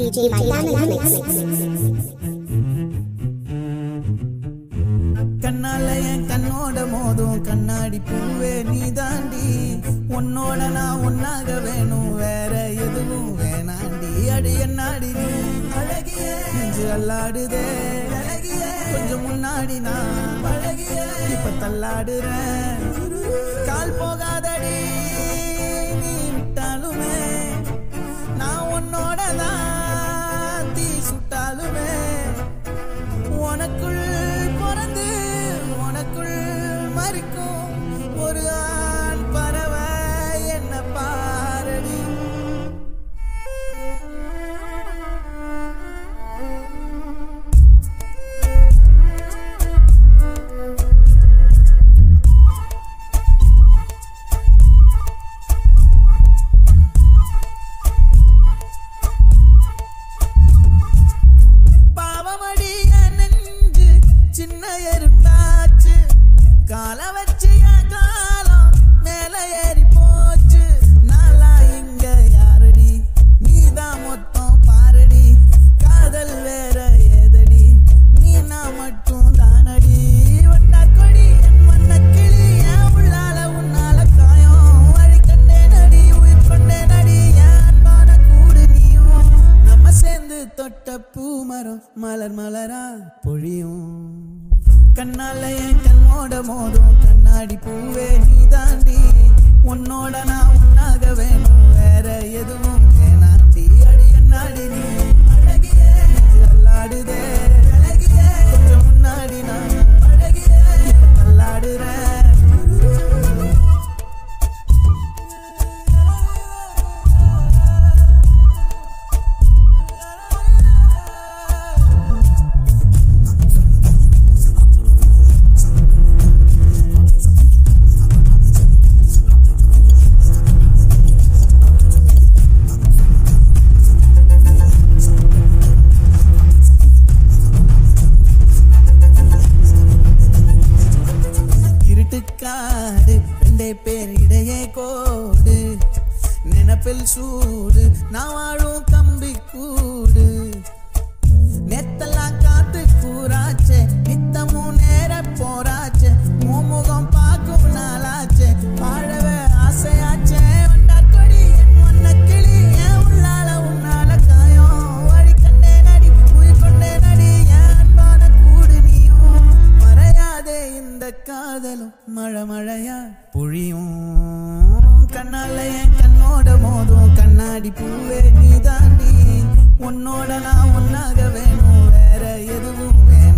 DJ Dynamics. கண்ணால என் கண்ணோட மோதும் கண்ணாடி பூவே நீ தாண்டி உன்னோட நான் ஒன்னாக வேணும் வேற எதுவும் வேணாண்டி அடி என்னாடி நீ அழகிய நெஞ்சு அல்லாடுதே அழகிய கொஞ்சம் முன்னாடி நான் அழகிய இப்ப தள்ளாடுறேன் கால் போகாதடி நீ விட்டாலுமே நான் உன்னோட தான் தீ சுட்டாலுமே உனக்குள் பிறந்து உனக்குள் மறிக்கும் ஒரு ஆண் பறவை என்ன பாரடி சின்ன எறும்பாச்சு கால வச்சு காலம் மேல ஏறி போச்சு நாளா இங்க யாரடி நீதான் மொத்தம் பாரடி காதல் வேற ஏதடி நீ நான் மட்டும் தானடி வண்டா கொடி என் மண்ண கிளி என் உள்ளால உன்னால காயம் வழி கண்டே நடி உயிர் கொண்டே நடி என் அன்பான கூடு நீயும் நம்ம சேர்ந்து தொட்ட பூமரம் மலர் மலரா பொழியும் கண்ணால என் கண்ணோட மோதும் கண்ணாடி பூவே நீ தாண்டி உன்னோட நான் ஒன்னாக வேணும் வேற எதுவும் வேணாண்டி அடி என்னாடி நீ அழகிய அல்லாடுதே அழகிய கொஞ்சம் முன்னாடி நான் அழகிய அல்லாடுறேன் காடு ரெண்டே பேர் இடையே கோடு நினப்பில் சூடு நான் வாழும் கம்பி கூடு நெத்தெல்லாம் காத்து கூறாச்சே நித்தமும் நேர போராச்சே முகம் பார்க்கும் நாளாச்சே வாழவே ஆசையாச்சே வண்டா கொடி என் மண்ண கிளி என் உள்ளால உன்னால காயம் வழி கண்டே நடி உயிர் கொண்டே நடி என் அன்பான கூடு நீயும் மறையாதே இந்த காதலும் மழை மழையா பொழியும் கண்ணால என் கண்ணோட மோதும் கண்ணாடி பூவே நீ தாண்டி உன்னோட நான் ஒன்னாக வேணும் வேற எதுவும் வேணும்